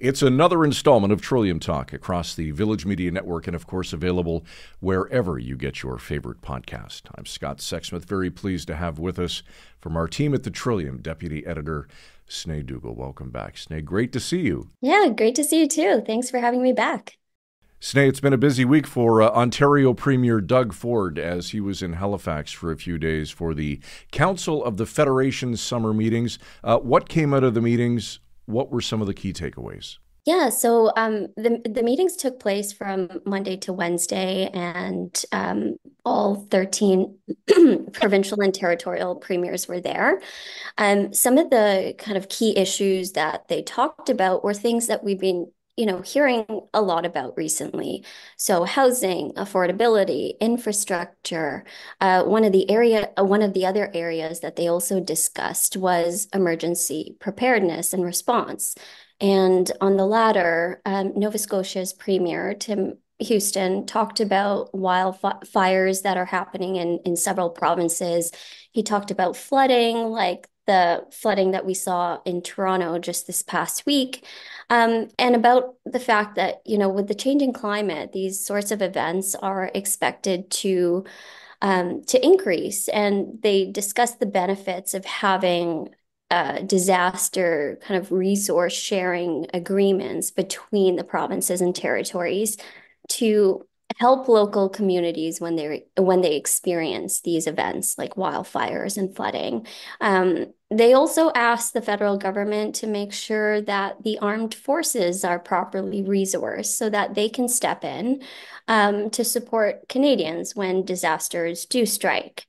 It's another installment of Trillium Talk across the Village Media Network and, of course, available wherever you get your favorite podcast. I'm Scott Sexsmith, very pleased to have with us from our team at the Trillium, Deputy Editor Sneh Dougal. Welcome back, Sneh. Great to see you. Yeah, great to see you too. Thanks for having me back. Sneh, it's been a busy week for Ontario Premier Doug Ford as he was in Halifax for a few days for the Council of the Federation's summer meetings. What came out of the meetings? What were some of the key takeaways? Yeah, so the meetings took place from Monday to Wednesday, and all 13 provincial and territorial premiers were there. Some of the kind of key issues that they talked about were things that we've been, hearing a lot about recently. So housing, affordability, infrastructure. One of the other areas that they also discussed was emergency preparedness and response. And on the latter, Nova Scotia's Premier, Tim Houston, talked about wildfires that are happening in several provinces. He talked about flooding, like the flooding that we saw in Toronto just this past week, and about the fact that, with the changing climate, these sorts of events are expected to increase. And they discussed the benefits of having disaster kind of resource sharing agreements between the provinces and territories to help local communities when they experience these events like wildfires and flooding. They also asked the federal government to make sure that the armed forces are properly resourced so that they can step in to support Canadians when disasters do strike.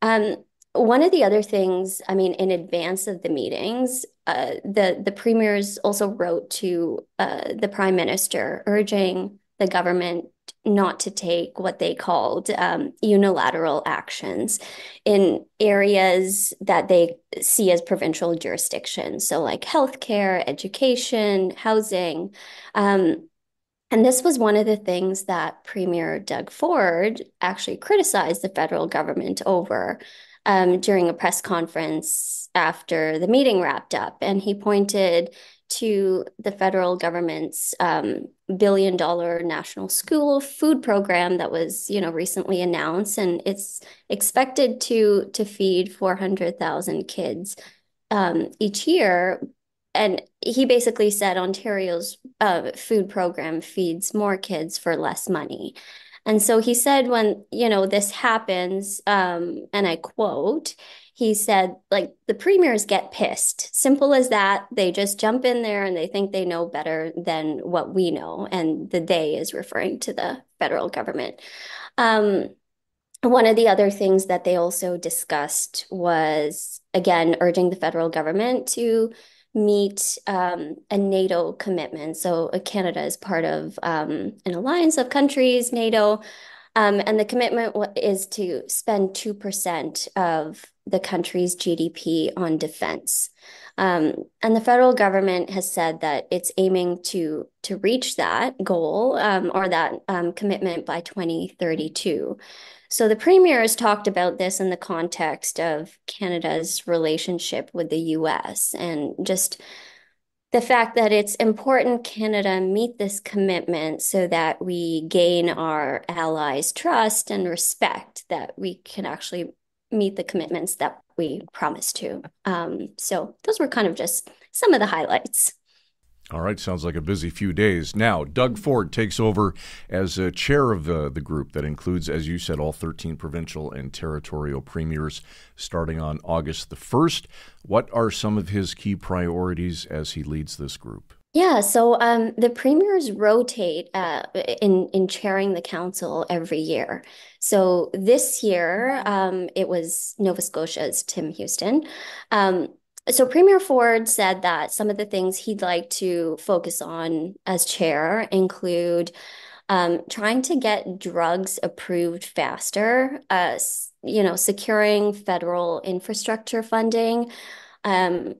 Um, One of the other things, I mean, in advance of the meetings, the premiers also wrote to the prime minister urging the government not to take what they called unilateral actions in areas that they see as provincial jurisdictions. So, like healthcare, education, housing. And this was one of the things that Premier Doug Ford actually criticized the federal government over during a press conference after the meeting wrapped up. And he pointed to the federal government's $1 billion national school food program that was, recently announced, and it's expected to feed 400,000 kids each year. And he basically said Ontario's food program feeds more kids for less money. And so he said when, this happens, and I quote, he said, like, the premiers get pissed. Simple as that. They just jump in there and they think they know better than what we know. And the they is referring to the federal government. Um, One of the other things that they also discussed was, again, urging the federal government to meet a NATO commitment. So Canada is part of an alliance of countries, NATO, and the commitment is to spend 2% of the country's GDP on defense. And the federal government has said that it's aiming to reach that goal or that commitment by 2032. So the premier has talked about this in the context of Canada's relationship with the US and just the fact that it's important Canada meet this commitment so that we gain our allies' trust and respect that we can actually meet the commitments that we promised to. So those were kind of just some of the highlights. All right, sounds like a busy few days. Now, Doug Ford takes over as chair of the group that includes, as you said, all 13 provincial and territorial premiers starting on August the 1st. What are some of his key priorities as he leads this group? Yeah, so the premiers rotate in chairing the council every year. So this year, it was Nova Scotia's Tim Houston. Um, so Premier Ford said that some of the things he'd like to focus on as chair include trying to get drugs approved faster, securing federal infrastructure funding, um,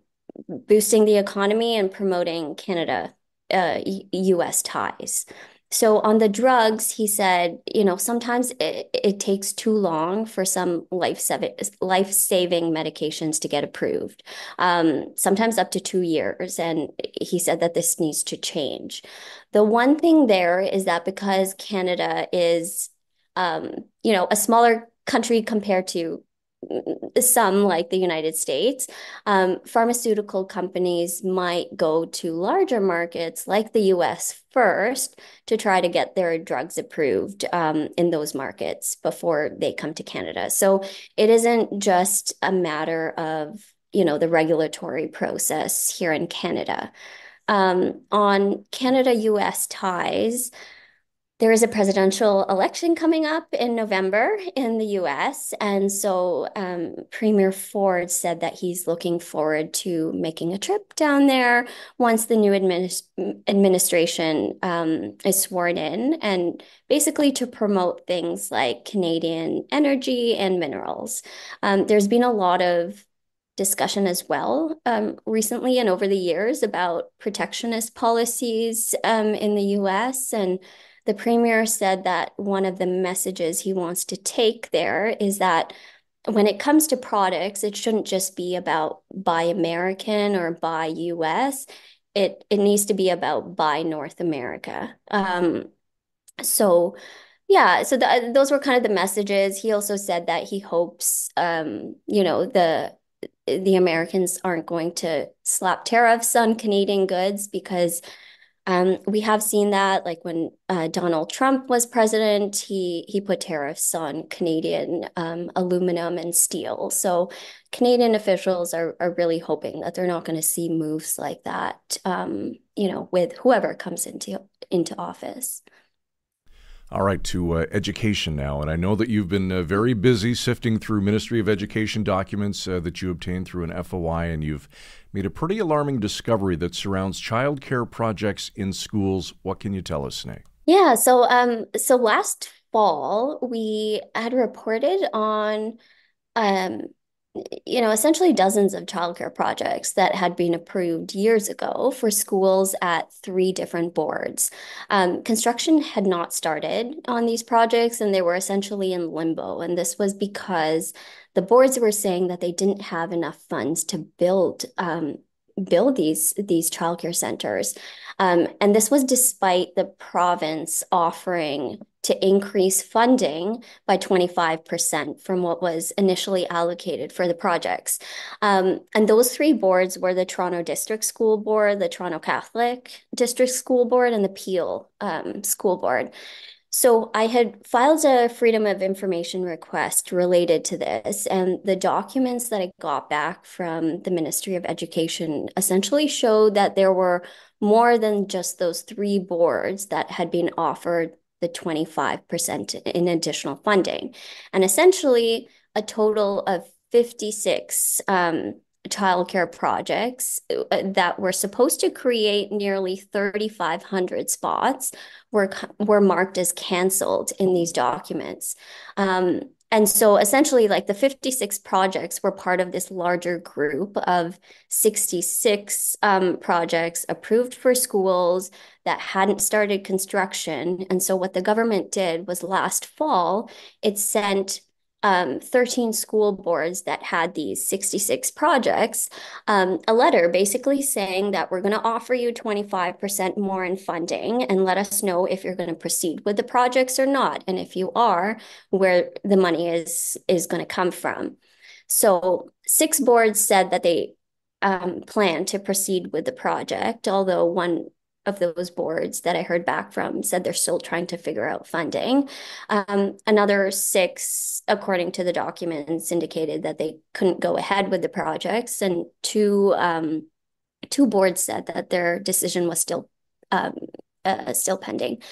boosting the economy and promoting Canada, US ties. So on the drugs, he said, sometimes it takes too long for some life-saving medications to get approved, sometimes up to 2 years. And he said that this needs to change. The one thing there is that because Canada is, a smaller country compared to some like the United States, pharmaceutical companies might go to larger markets like the US first to try to get their drugs approved in those markets before they come to Canada. So it isn't just a matter of, the regulatory process here in Canada. On Canada-US ties, there is a presidential election coming up in November in the US. And so Premier Ford said that he's looking forward to making a trip down there once the new administration is sworn in, and basically to promote things like Canadian energy and minerals. There's been a lot of discussion as well recently and over the years about protectionist policies in the US. And the premier said that one of the messages he wants to take there is that when it comes to products, it shouldn't just be about buy American or buy US. It needs to be about buy North America. So yeah, so those were kind of the messages. He also said that he hopes, the Americans aren't going to slap tariffs on Canadian goods because we have seen that, like when Donald Trump was president, he put tariffs on Canadian aluminum and steel. So Canadian officials are really hoping that they're not going to see moves like that, with whoever comes into office. All right, to education now. And I know that you've been very busy sifting through Ministry of Education documents that you obtained through an FOI, and you've made a pretty alarming discovery that surrounds childcare projects in schools. What can you tell us, Sneh? Yeah, so last fall we had reported on um, essentially dozens of childcare projects that had been approved years ago for schools at three different boards. Construction had not started on these projects, and they were essentially in limbo. And this was because the boards were saying that they didn't have enough funds to build these childcare centers. And this was despite the province offering to increase funding by 25% from what was initially allocated for the projects. And those three boards were the Toronto District School Board, the Toronto Catholic District School Board, and the Peel School Board. So I had filed a Freedom of Information request related to this, and the documents that I got back from the Ministry of Education essentially showed that there were more than just those three boards that had been offered the 25% in additional funding. And essentially, a total of 56 childcare projects that were supposed to create nearly 3,500 spots were marked as canceled in these documents. And so essentially, like the 56 projects were part of this larger group of 66 projects approved for schools that hadn't started construction. And so what the government did was last fall, it sent 13 school boards that had these 66 projects, a letter basically saying that we're going to offer you 25% more in funding and let us know if you're going to proceed with the projects or not. And if you are, where the money is going to come from. So 6 boards said that they plan to proceed with the project, although one of those boards that I heard back from said they're still trying to figure out funding. Another 6, according to the documents, indicated that they couldn't go ahead with the projects, and two boards said that their decision was still pending.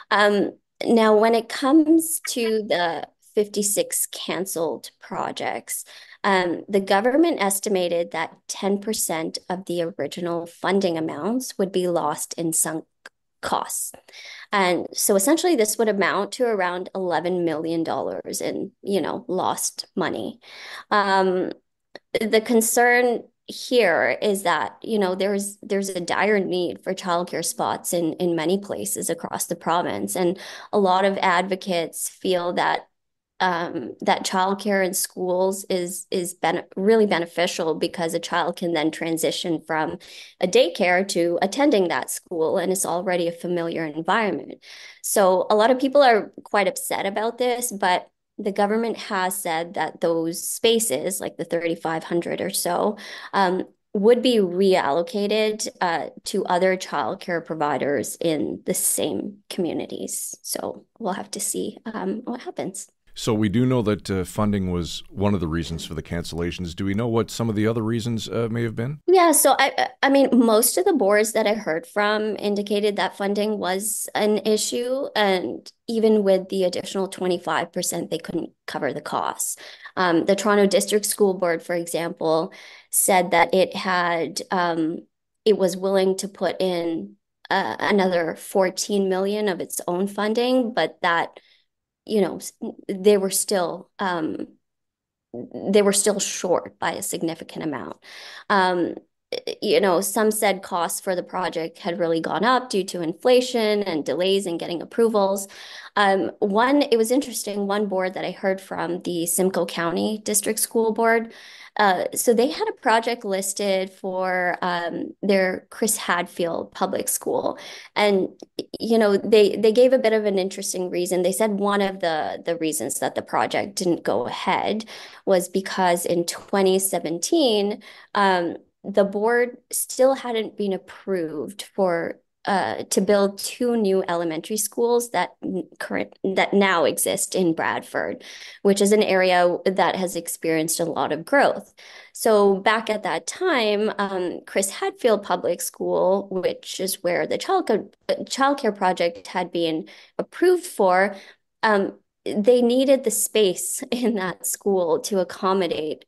Now, when it comes to the 56 canceled projects, the government estimated that 10% of the original funding amounts would be lost in sunk costs. And so essentially this would amount to around $11 million in, lost money. The concern here is that, there's a dire need for childcare spots in many places across the province. And a lot of advocates feel that childcare in schools is really beneficial because a child can then transition from a daycare to attending that school, and it's already a familiar environment. So a lot of people are quite upset about this, but the government has said that those spaces, like the 3,500 or so, would be reallocated to other childcare providers in the same communities. So we'll have to see what happens. So we do know that funding was one of the reasons for the cancellations. Do we know what some of the other reasons may have been? Yeah, so I mean, most of the boards that I heard from indicated that funding was an issue, and even with the additional 25%, they couldn't cover the costs. The Toronto District School Board, for example, said that it was willing to put in another 14 million of its own funding, but that, you know, they were still short by a significant amount. Um, some said costs for the project had really gone up due to inflation and delays in getting approvals. It was interesting, one board that I heard from, the Simcoe County District School Board, so they had a project listed for their Chris Hadfield Public School. And, they gave a bit of an interesting reason. They said one of the reasons that the project didn't go ahead was because in 2017, the board still hadn't been approved for to build two new elementary schools that now exist in Bradford, which is an area that has experienced a lot of growth. So back at that time, Chris Hadfield Public School, which is where the childcare project had been approved for, they needed the space in that school to accommodate,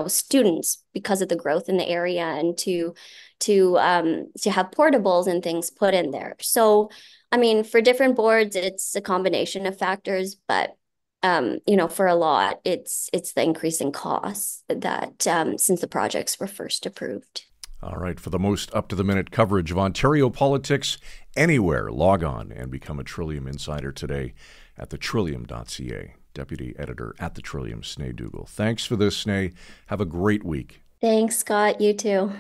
students because of the growth in the area, and to have portables and things put in there. So, I mean, for different boards, it's a combination of factors, but for a lot, it's the increasing costs that since the projects were first approved. All right. For the most up-to-the-minute coverage of Ontario politics anywhere, log on and become a Trillium Insider today at thetrillium.ca. Deputy Editor at the Trillium, Sneh Dougal. Thanks for this, Sneh. Have a great week. Thanks, Scott. You too.